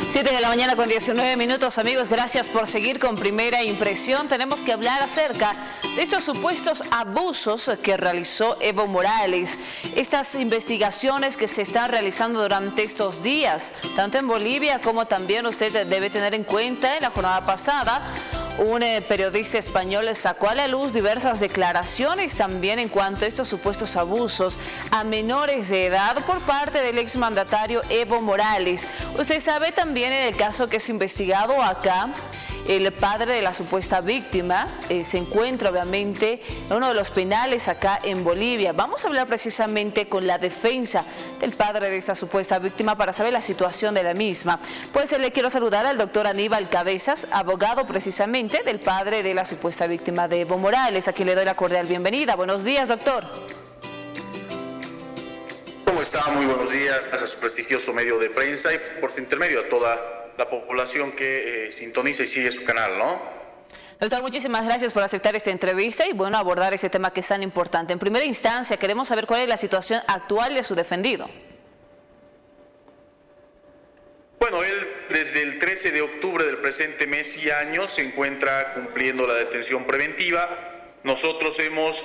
7 de la mañana con 19 minutos, amigos. Gracias por seguir con Primera Impresión. Tenemos que hablar acerca de estos supuestos abusos que realizó Evo Morales. Estas investigaciones que se están realizando durante estos días, tanto en Bolivia como también usted debe tener en cuenta en la jornada pasada. Un periodista español sacó a la luz diversas declaraciones también en cuanto a estos supuestos abusos a menores de edad por parte del exmandatario Evo Morales. Usted sabe también en el caso que es investigado acá, el padre de la supuesta víctima se encuentra obviamente en uno de los penales acá en Bolivia. Vamos a hablar precisamente con la defensa del padre de esta supuesta víctima para saber la situación de la misma. Pues le quiero saludar al doctor Aníbal Cabezas, abogado precisamente del padre de la supuesta víctima de Evo Morales, a quien le doy la cordial bienvenida. Buenos días, doctor. ¿Cómo está? Muy buenos días a su prestigioso medio de prensa y por su intermedio a toda la población que sintoniza y sigue su canal, ¿no? Doctor, muchísimas gracias por aceptar esta entrevista y bueno, abordar ese tema que es tan importante. En primera instancia, queremos saber cuál es la situación actual de su defendido. Bueno, él desde el 13 de octubre del presente mes y año se encuentra cumpliendo la detención preventiva. Nosotros hemos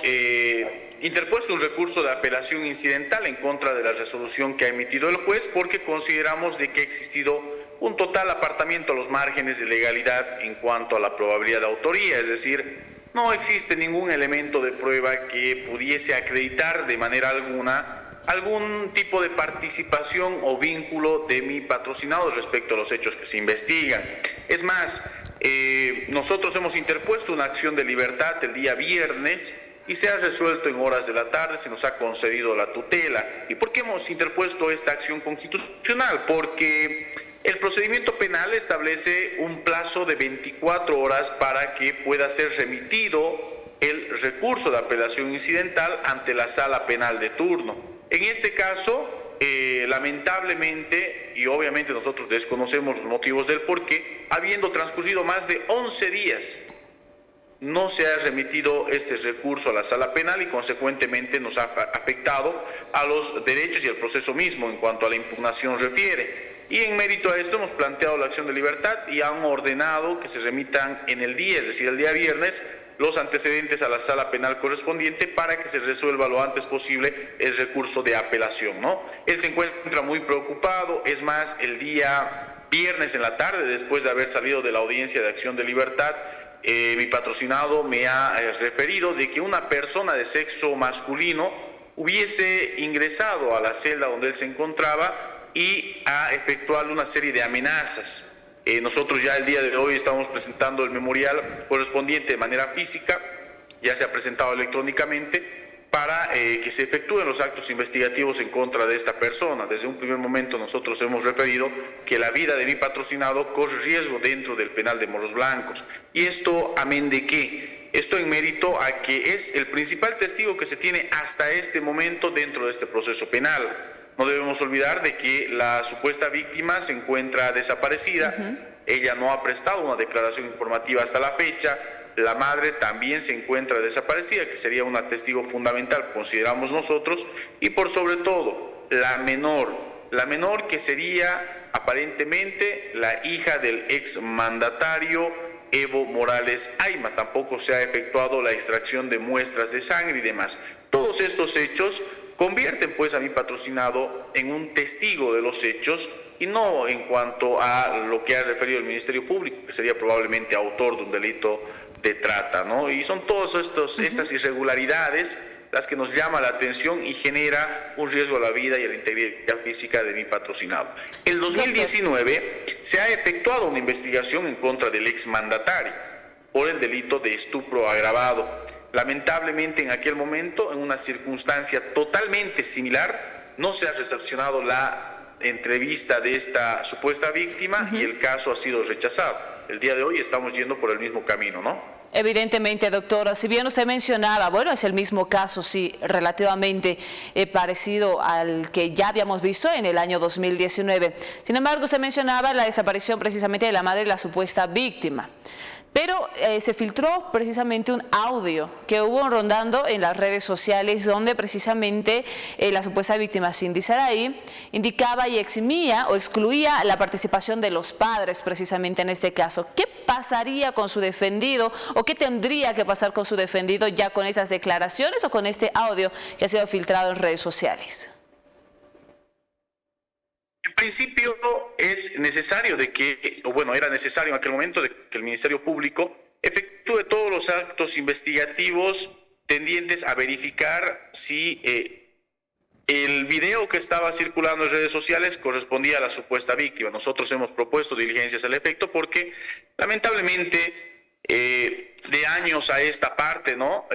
interpuesto un recurso de apelación incidental en contra de la resolución que ha emitido el juez porque consideramos de que ha existido un total apartamiento a los márgenes de legalidad en cuanto a la probabilidad de autoría, es decir, no existe ningún elemento de prueba que pudiese acreditar de manera alguna algún tipo de participación o vínculo de mi patrocinado respecto a los hechos que se investigan. Es más, nosotros hemos interpuesto una acción de libertad el día viernes y se ha resuelto en horas de la tarde, se nos ha concedido la tutela. ¿Y por qué hemos interpuesto esta acción constitucional? Porque el procedimiento penal establece un plazo de 24 horas para que pueda ser remitido el recurso de apelación incidental ante la sala penal de turno. En este caso, lamentablemente, y obviamente nosotros desconocemos los motivos del porqué, habiendo transcurrido más de 11 días, no se ha remitido este recurso a la sala penal y consecuentemente nos ha afectado a los derechos y al proceso mismo en cuanto a la impugnación refiere. Y en mérito a esto hemos planteado la acción de libertad y han ordenado que se remitan en el día, es decir, el día viernes, los antecedentes a la sala penal correspondiente para que se resuelva lo antes posible el recurso de apelación, ¿no? Él se encuentra muy preocupado, es más, el día viernes en la tarde, después de haber salido de la audiencia de acción de libertad, mi patrocinado me ha referido de que una persona de sexo masculino hubiese ingresado a la celda donde él se encontraba y a efectuar una serie de amenazas. Nosotros ya el día de hoy estamos presentando el memorial correspondiente de manera física, ya se ha presentado electrónicamente, para que se efectúen los actos investigativos en contra de esta persona. Desde un primer momento nosotros hemos referido que la vida de mi patrocinado corre riesgo dentro del penal de Morros Blancos. ¿Y esto amén de qué? Esto en mérito a que es el principal testigo que se tiene hasta este momento dentro de este proceso penal. No debemos olvidar de que la supuesta víctima se encuentra desaparecida. Ella no ha prestado una declaración informativa hasta la fecha. La madre también se encuentra desaparecida, que sería una testigo fundamental, consideramos nosotros. Y por sobre todo, la menor que sería aparentemente la hija del exmandatario Evo Morales Ayma. Tampoco se ha efectuado la extracción de muestras de sangre y demás. Todos estos hechos convierten pues a mi patrocinado en un testigo de los hechos y no en cuanto a lo que ha referido el Ministerio Público, que sería probablemente autor de un delito de trata, ¿no? Y son todas estas irregularidades las que nos llama la atención y genera un riesgo a la vida y a la integridad física de mi patrocinado. El 2019 se ha efectuado una investigación en contra del exmandatario por el delito de estupro agravado. Lamentablemente en aquel momento, en una circunstancia totalmente similar, no se ha recepcionado la entrevista de esta supuesta víctima y el caso ha sido rechazado. El día de hoy estamos yendo por el mismo camino, ¿no? Evidentemente, doctora, si bien usted mencionaba, bueno, es el mismo caso, sí, relativamente parecido al que ya habíamos visto en el año 2019. Sin embargo, usted mencionaba la desaparición precisamente de la madre de la supuesta víctima. Pero se filtró precisamente un audio que hubo rondando en las redes sociales donde precisamente la supuesta víctima Cindy Saray indicaba y eximía o excluía la participación de los padres precisamente en este caso. ¿Qué pasaría con su defendido o qué tendría que pasar con su defendido ya con esas declaraciones o con este audio que ha sido filtrado en redes sociales? En principio es necesario era necesario en aquel momento de que el Ministerio Público efectúe todos los actos investigativos tendientes a verificar si el video que estaba circulando en redes sociales correspondía a la supuesta víctima. Nosotros hemos propuesto diligencias al efecto porque lamentablemente de años a esta parte, ¿no?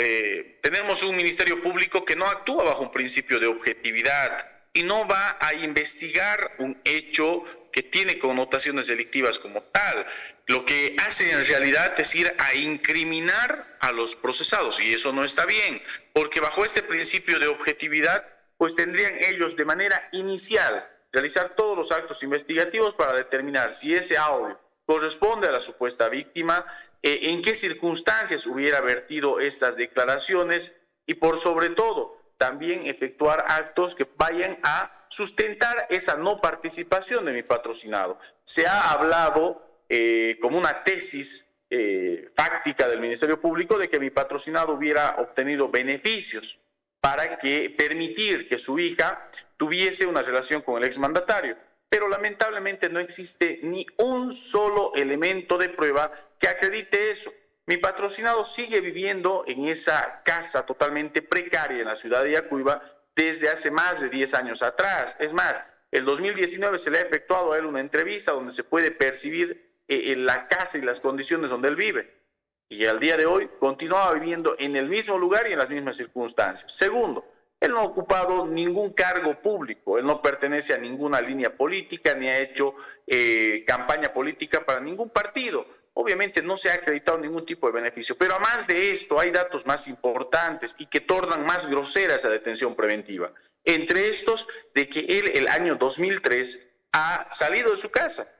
Tenemos un Ministerio Público que no actúa bajo un principio de objetividad y no va a investigar un hecho que tiene connotaciones delictivas como tal. Lo que hace en realidad es ir a incriminar a los procesados y eso no está bien, porque bajo este principio de objetividad, pues tendrían ellos de manera inicial realizar todos los actos investigativos para determinar si ese audio corresponde a la supuesta víctima, en qué circunstancias hubiera vertido estas declaraciones y por sobre todo, también efectuar actos que vayan a sustentar esa no participación de mi patrocinado. Se ha hablado como una tesis fáctica del Ministerio Público de que mi patrocinado hubiera obtenido beneficios para permitir que su hija tuviese una relación con el exmandatario. Pero lamentablemente no existe ni un solo elemento de prueba que acredite eso. Mi patrocinado sigue viviendo en esa casa totalmente precaria en la ciudad de Yacuiba desde hace más de 10 años atrás. Es más, el 2019 se le ha efectuado a él una entrevista donde se puede percibir la casa y las condiciones donde él vive. Y al día de hoy continuaba viviendo en el mismo lugar y en las mismas circunstancias. Segundo, él no ha ocupado ningún cargo público, él no pertenece a ninguna línea política ni ha hecho campaña política para ningún partido. Obviamente no se ha acreditado ningún tipo de beneficio, pero además de esto hay datos más importantes y que tornan más grosera esa detención preventiva. Entre estos, de que él el año 2003 ha salido de su casa.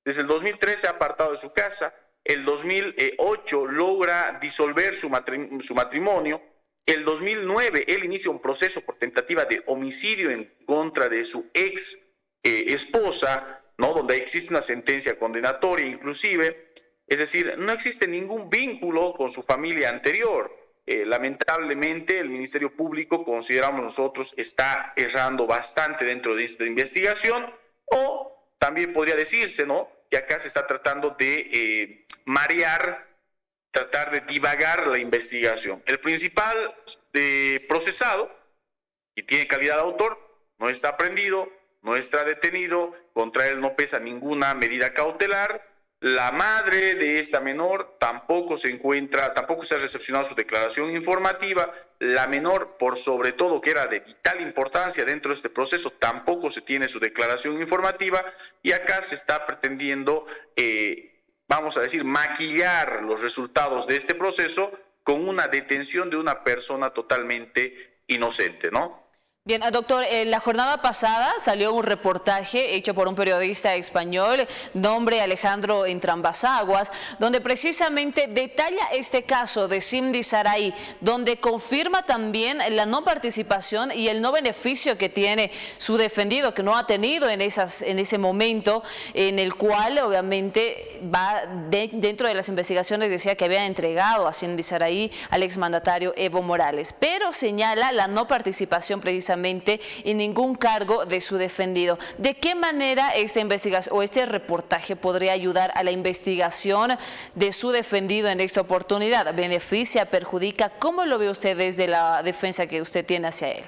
Desde el 2003 se ha apartado de su casa, el 2008 logra disolver su matrimonio, el 2009 él inicia un proceso por tentativa de homicidio en contra de su ex esposa, ¿no? Donde existe una sentencia condenatoria inclusive. Es decir, no existe ningún vínculo con su familia anterior. Lamentablemente, el Ministerio Público, consideramos nosotros, está errando bastante dentro de esta investigación, o también podría decirse, ¿no?, que acá se está tratando de marear, tratar de divagar la investigación. El principal procesado, que tiene calidad de autor, no está prendido, no está detenido, contra él no pesa ninguna medida cautelar. La madre de esta menor tampoco se ha recepcionado su declaración informativa. La menor, por sobre todo, que era de vital importancia dentro de este proceso, tampoco se tiene su declaración informativa. Y acá se está pretendiendo, vamos a decir, maquillar los resultados de este proceso con una detención de una persona totalmente inocente, ¿no? Bien, doctor, la jornada pasada salió un reportaje hecho por un periodista español, nombre Alejandro Entrambasaguas, donde precisamente detalla este caso de Cindy Saray, donde confirma también la no participación y el no beneficio que tiene su defendido, que no ha tenido en ese momento, en el cual obviamente va dentro de las investigaciones, decía que había entregado a Cindy Saray al exmandatario Evo Morales, pero señala la no participación precisamente y ningún cargo de su defendido. ¿De qué manera esta investigación o este reportaje podría ayudar a la investigación de su defendido en esta oportunidad? ¿Beneficia, perjudica? ¿Cómo lo ve usted desde la defensa que usted tiene hacia él?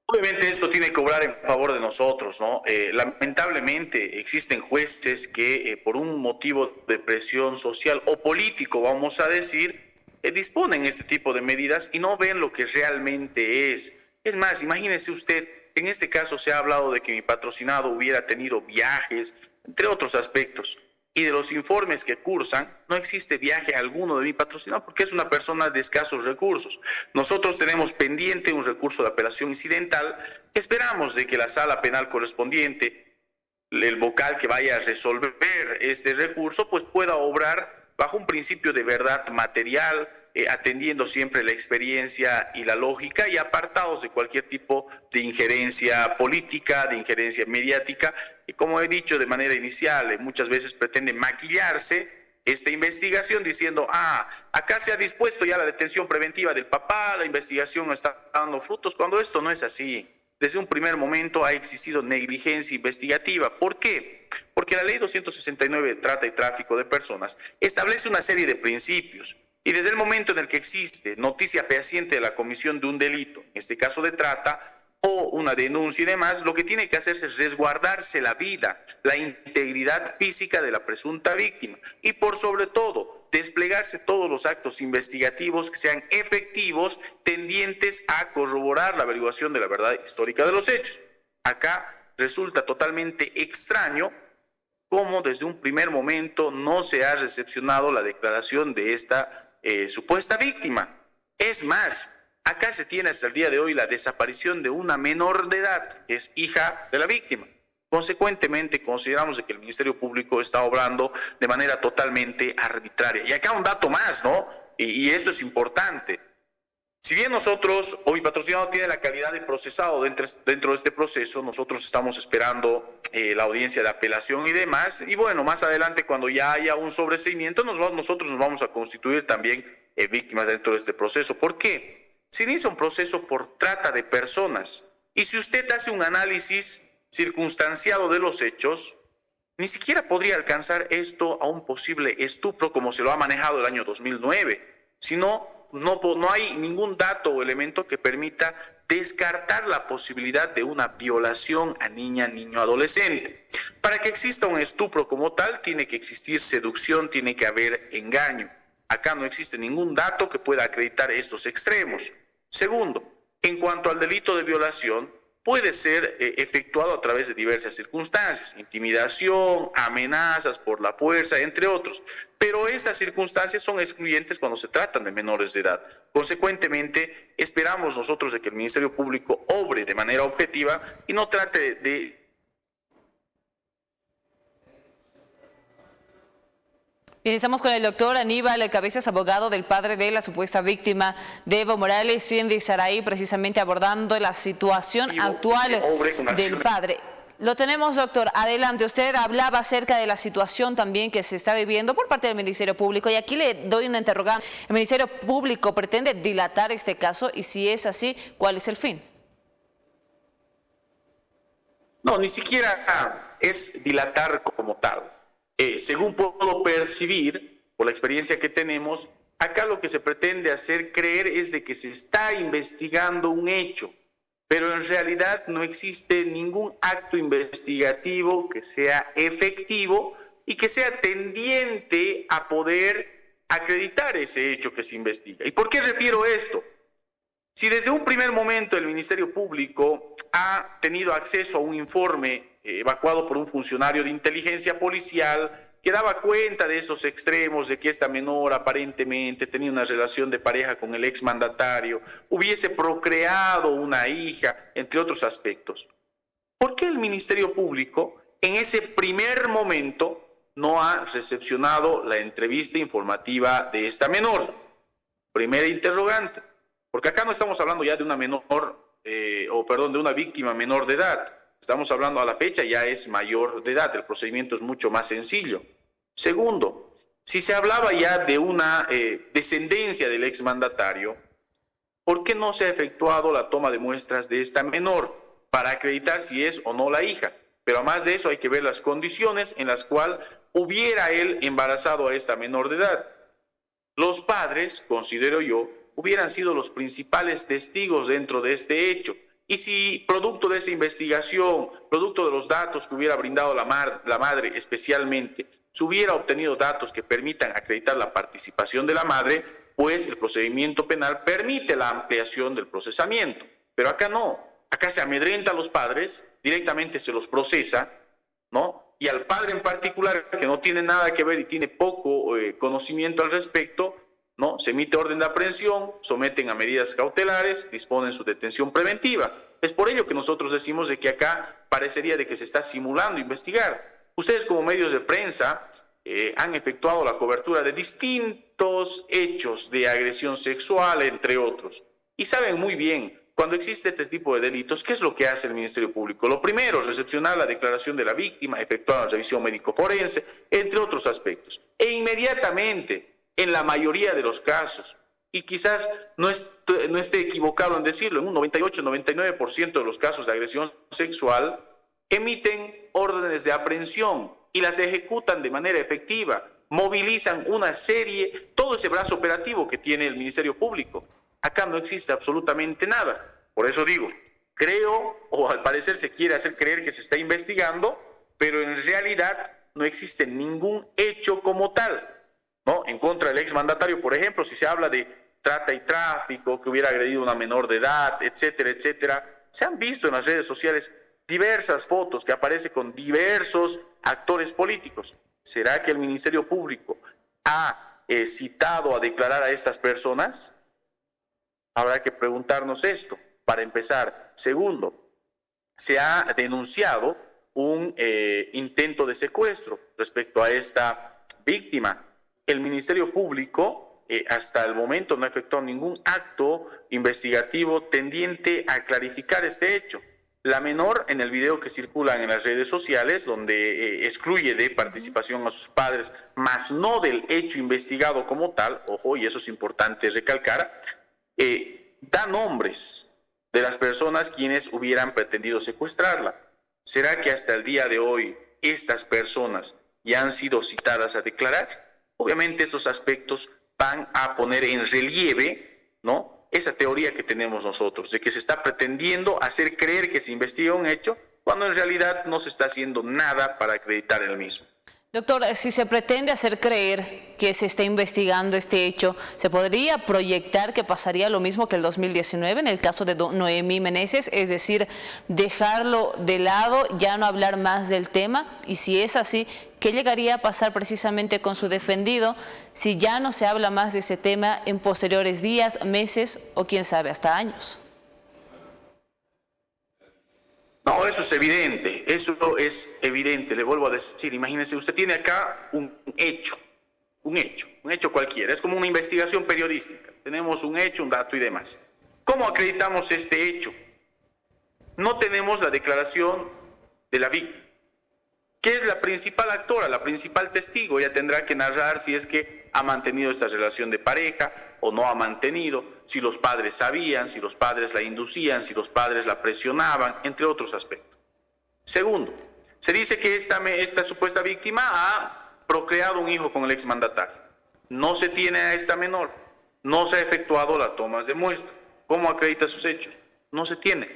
Obviamente esto tiene que obrar en favor de nosotros, ¿no? Lamentablemente existen jueces que por un motivo de presión social o político, vamos a decir, disponen este tipo de medidas y no ven lo que realmente es. Es más, imagínese usted, en este caso se ha hablado de que mi patrocinado hubiera tenido viajes, entre otros aspectos, y de los informes que cursan, no existe viaje alguno de mi patrocinado porque es una persona de escasos recursos. Nosotros tenemos pendiente un recurso de apelación incidental, esperamos de que la sala penal correspondiente el vocal que vaya a resolver este recurso, pues pueda obrar bajo un principio de verdad material, atendiendo siempre la experiencia y la lógica y apartados de cualquier tipo de injerencia política, de injerencia mediática, y como he dicho de manera inicial, muchas veces pretende maquillarse esta investigación diciendo, acá se ha dispuesto ya la detención preventiva del papá, la investigación está dando frutos, cuando esto no es así. Desde un primer momento ha existido negligencia investigativa. ¿Por qué? Porque la ley 269 de trata y tráfico de personas establece una serie de principios y desde el momento en el que existe noticia fehaciente de la comisión de un delito, en este caso de trata, o una denuncia y demás, lo que tiene que hacerse es resguardarse la vida, la integridad física de la presunta víctima y por sobre todo desplegarse todos los actos investigativos que sean efectivos, tendientes a corroborar la averiguación de la verdad histórica de los hechos. Acá resulta totalmente extraño cómo desde un primer momento no se ha recepcionado la declaración de esta supuesta víctima. Es más, acá se tiene hasta el día de hoy la desaparición de una menor de edad, que es hija de la víctima. Consecuentemente, consideramos que el Ministerio Público está obrando de manera totalmente arbitraria. Y acá un dato más, ¿no? Y esto es importante. Si bien nosotros, hoy Patrocinado tiene la calidad de procesado dentro de este proceso, nosotros estamos esperando la audiencia de apelación y demás. Y bueno, más adelante, cuando ya haya un sobreseimiento, nosotros nos vamos a constituir también víctimas dentro de este proceso. ¿Por qué? Se inicia un proceso por trata de personas. Y si usted hace un análisis circunstanciado de los hechos, ni siquiera podría alcanzar esto a un posible estupro como se lo ha manejado el año 2009, sino no hay ningún dato o elemento que permita descartar la posibilidad de una violación a niña, niño, adolescente. Para que exista un estupro como tal, tiene que existir seducción, tiene que haber engaño. Acá no existe ningún dato que pueda acreditar estos extremos. Segundo, en cuanto al delito de violación, puede ser efectuado a través de diversas circunstancias, intimidación, amenazas por la fuerza, entre otros. Pero estas circunstancias son excluyentes cuando se tratan de menores de edad. Consecuentemente, esperamos nosotros de que el Ministerio Público obre de manera objetiva y no trate de Bien, estamos con el doctor Aníbal Cabezas, abogado del padre de la supuesta víctima de Evo Morales, Cindy Saray, precisamente abordando la situación actual del padre. Lo tenemos, doctor. Adelante. Usted hablaba acerca de la situación también que se está viviendo por parte del Ministerio Público y aquí le doy una interrogante. ¿El Ministerio Público pretende dilatar este caso y si es así, cuál es el fin? No, ni siquiera es dilatar como tal. Según puedo percibir, por la experiencia que tenemos, acá lo que se pretende hacer creer es de que se está investigando un hecho, pero en realidad no existe ningún acto investigativo que sea efectivo y que sea tendiente a poder acreditar ese hecho que se investiga. ¿Y por qué refiero esto? Si desde un primer momento el Ministerio Público ha tenido acceso a un informe evacuado por un funcionario de inteligencia policial que daba cuenta de esos extremos, de que esta menor aparentemente tenía una relación de pareja con el exmandatario, hubiese procreado una hija, entre otros aspectos. ¿Por qué el Ministerio Público en ese primer momento no ha recepcionado la entrevista informativa de esta menor? Primera interrogante. Porque acá no estamos hablando ya de una de una víctima menor de edad. Estamos hablando a la fecha, ya es mayor de edad, el procedimiento es mucho más sencillo. Segundo, si se hablaba ya de una descendencia del exmandatario, ¿por qué no se ha efectuado la toma de muestras de esta menor para acreditar si es o no la hija? Pero además de eso hay que ver las condiciones en las cuales hubiera él embarazado a esta menor de edad. Los padres, considero yo, hubieran sido los principales testigos dentro de este hecho. Y si producto de esa investigación, producto de los datos que hubiera brindado la madre especialmente, se hubiera obtenido datos que permitan acreditar la participación de la madre, pues el procedimiento penal permite la ampliación del procesamiento. Pero acá no, acá se amedrenta a los padres, directamente se los procesa, ¿no? Y al padre en particular, que no tiene nada que ver y tiene poco conocimiento al respecto, ¿no? Se emite orden de aprehensión, someten a medidas cautelares, disponen su detención preventiva. Es por ello que nosotros decimos de que acá parecería de que se está simulando investigar. Ustedes como medios de prensa han efectuado la cobertura de distintos hechos de agresión sexual, entre otros. Y saben muy bien, cuando existe este tipo de delitos, ¿qué es lo que hace el Ministerio Público? Lo primero es recepcionar la declaración de la víctima, efectuar la revisión médico-forense, entre otros aspectos. E inmediatamente, en la mayoría de los casos, y quizás no esté equivocado en decirlo, en un 98-99% de los casos de agresión sexual, emiten órdenes de aprehensión y las ejecutan de manera efectiva, movilizan una serie, todo ese brazo operativo que tiene el Ministerio Público. Acá no existe absolutamente nada. Por eso digo, creo, o al parecer se quiere hacer creer que se está investigando, pero en realidad no existe ningún hecho como tal, ¿no? En contra del exmandatario, por ejemplo, si se habla de trata y tráfico, que hubiera agredido a una menor de edad, etcétera, etcétera, se han visto en las redes sociales diversas fotos que aparecen con diversos actores políticos. ¿Será que el Ministerio Público ha citado a declarar a estas personas? Habrá que preguntarnos esto, para empezar. Segundo, se ha denunciado un intento de secuestro respecto a esta víctima. El Ministerio Público hasta el momento no ha efectuado ningún acto investigativo tendiente a clarificar este hecho. La menor, en el video que circulan en las redes sociales, donde excluye de participación a sus padres, más no del hecho investigado como tal, ojo, y eso es importante recalcar, da nombres de las personas quienes hubieran pretendido secuestrarla. ¿Será que hasta el día de hoy estas personas ya han sido citadas a declarar? Obviamente estos aspectos van a poner en relieve, ¿no?, esa teoría que tenemos nosotros, de que se está pretendiendo hacer creer que se investiga un hecho, cuando en realidad no se está haciendo nada para acreditar el mismo. Doctor, si se pretende hacer creer que se está investigando este hecho, ¿se podría proyectar que pasaría lo mismo que el 2019 en el caso de Noemí Meneses? Es decir, dejarlo de lado, ya no hablar más del tema. Y si es así, ¿qué llegaría a pasar precisamente con su defendido si ya no se habla más de ese tema en posteriores días, meses o quién sabe, hasta años? No, eso es evidente, le vuelvo a decir, imagínense, usted tiene acá un hecho cualquiera, es como una investigación periodística, tenemos un hecho, un dato y demás. ¿Cómo acreditamos este hecho? No tenemos la declaración de la víctima, que es la principal actora, la principal testigo. Ella tendrá que narrar si es que ha mantenido esta relación de pareja o no ha mantenido, si los padres sabían, si los padres la inducían, si los padres la presionaban, entre otros aspectos. Segundo, se dice que esta supuesta víctima ha procreado un hijo con el exmandatario. No se tiene a esta menor, no se ha efectuado las tomas de muestra. ¿Cómo acredita sus hechos? No se tiene.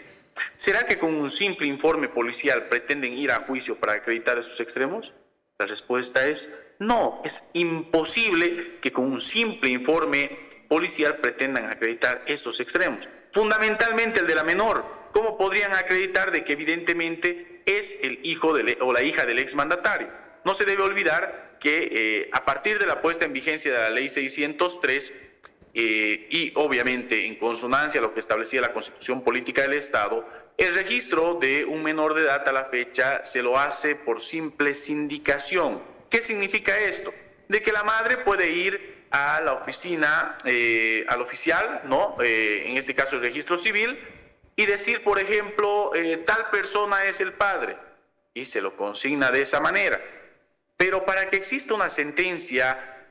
¿Será que con un simple informe policial pretenden ir a juicio para acreditar esos extremos? La respuesta es no, es imposible que con un simple informe policial pretendan acreditar estos extremos. Fundamentalmente el de la menor. ¿Cómo podrían acreditar de que evidentemente es el hijo o la hija del exmandatario? No se debe olvidar que a partir de la puesta en vigencia de la Ley 603 y obviamente en consonancia a lo que establecía la Constitución Política del Estado, el registro de un menor de edad a la fecha se lo hace por simple sindicación. ¿Qué significa esto? De que la madre puede ir a la oficina, al oficial, ¿no? En este caso el registro civil, y decir, por ejemplo, tal persona es el padre, y se lo consigna de esa manera. Pero para que exista una sentencia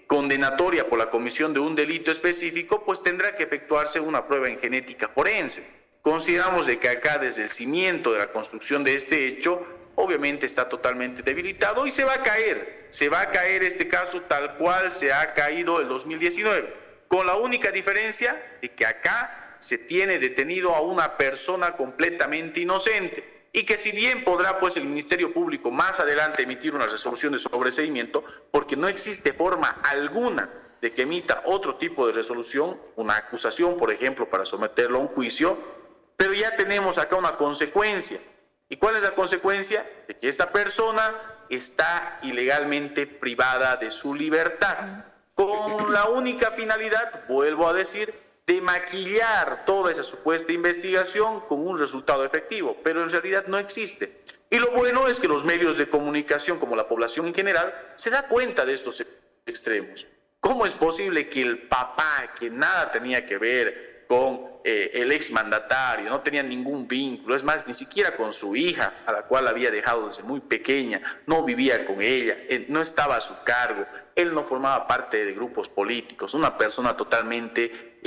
condenatoria por la comisión de un delito específico, pues tendrá que efectuarse una prueba en genética forense. Consideramos de que acá desde el cimiento de la construcción de este hecho, obviamente está totalmente debilitado y se va a caer este caso tal cual se ha caído el 2019, con la única diferencia de que acá se tiene detenido a una persona completamente inocente. Y que si bien podrá pues el Ministerio Público más adelante emitir una resolución de sobreseimiento, porque no existe forma alguna de que emita otro tipo de resolución, una acusación, por ejemplo, para someterlo a un juicio, pero ya tenemos acá una consecuencia. ¿Y cuál es la consecuencia? De que esta persona está ilegalmente privada de su libertad, con la única finalidad, vuelvo a decir, de maquillar toda esa supuesta investigación con un resultado efectivo, pero en realidad no existe. Y lo bueno es que los medios de comunicación, como la población en general, se da cuenta de estos extremos. ¿Cómo es posible que el papá, que nada tenía que ver con el exmandatario, no tenía ningún vínculo, es más, ni siquiera con su hija, a la cual había dejado desde muy pequeña, no vivía con ella, no estaba a su cargo, él no formaba parte de grupos políticos, una persona totalmente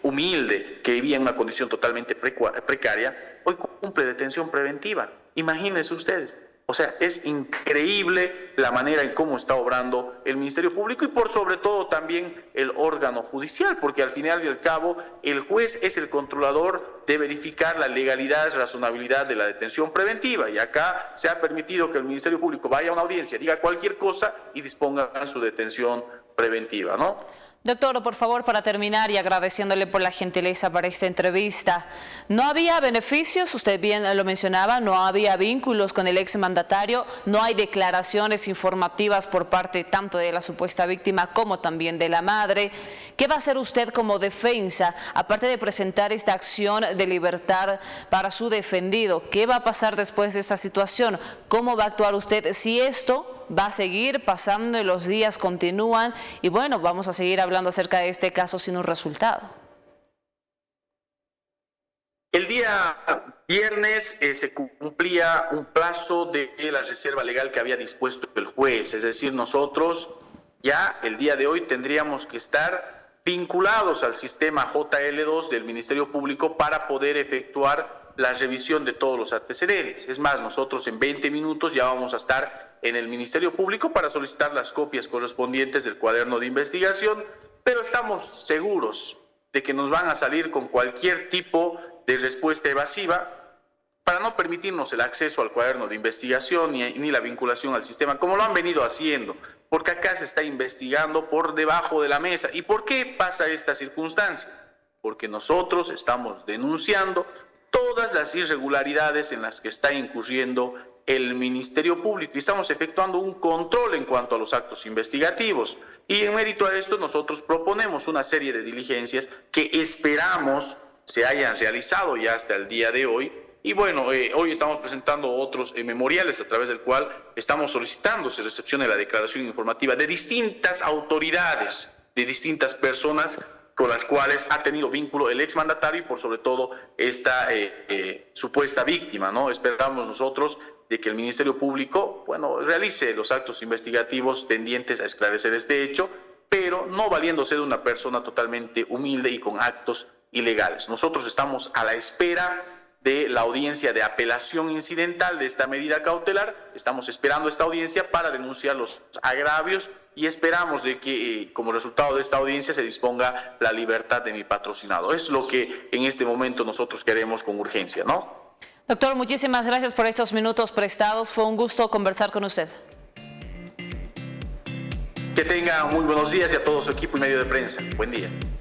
humilde, que vivía en una condición totalmente precaria, hoy cumple detención preventiva? Imagínense ustedes. O sea, es increíble la manera en cómo está obrando el Ministerio Público y por sobre todo también el órgano judicial, porque al final y al cabo el juez es el controlador de verificar la legalidad, razonabilidad de la detención preventiva, y acá se ha permitido que el Ministerio Público vaya a una audiencia, diga cualquier cosa y disponga su detención preventiva, ¿no? Doctor, por favor, para terminar y agradeciéndole por la gentileza para esta entrevista, ¿no había beneficios? Usted bien lo mencionaba, no había vínculos con el exmandatario, no hay declaraciones informativas por parte tanto de la supuesta víctima como también de la madre. ¿Qué va a hacer usted como defensa, aparte de presentar esta acción de libertad para su defendido? ¿Qué va a pasar después de esta situación? ¿Cómo va a actuar usted si esto va a seguir pasando y los días continúan? Y bueno, vamos a seguir hablando acerca de este caso sin un resultado. El día viernes se cumplía un plazo de la reserva legal que había dispuesto el juez, es decir, nosotros ya el día de hoy tendríamos que estar vinculados al sistema JL2 del Ministerio Público para poder efectuar la revisión de todos los antecedentes. Es más, nosotros en 20 minutos ya vamos a estar en el Ministerio Público para solicitar las copias correspondientes del cuaderno de investigación, pero estamos seguros de que nos van a salir con cualquier tipo de respuesta evasiva para no permitirnos el acceso al cuaderno de investigación ni la vinculación al sistema, como lo han venido haciendo, porque acá se está investigando por debajo de la mesa. ¿Y por qué pasa esta circunstancia? Porque nosotros estamos denunciando todas las irregularidades en las que está incurriendo el Ministerio Público y estamos efectuando un control en cuanto a los actos investigativos. Y en mérito a esto nosotros proponemos una serie de diligencias que esperamos se hayan realizado ya hasta el día de hoy. Y bueno, hoy estamos presentando otros memoriales a través del cual estamos solicitando se recepcione la declaración informativa de distintas autoridades, de distintas personas con las cuales ha tenido vínculo el exmandatario y por sobre todo esta supuesta víctima, ¿no? Esperamos nosotros de que el Ministerio Público, bueno, realice los actos investigativos tendientes a esclarecer este hecho, pero no valiéndose de una persona totalmente humilde y con actos ilegales. Nosotros estamos a la espera de la audiencia de apelación incidental de esta medida cautelar. Estamos esperando esta audiencia para denunciar los agravios y esperamos de que como resultado de esta audiencia se disponga la libertad de mi patrocinado. Es lo que en este momento nosotros queremos con urgencia, ¿no? Doctor, muchísimas gracias por estos minutos prestados. Fue un gusto conversar con usted. Que tenga muy buenos días y a todo su equipo y medio de prensa. Buen día.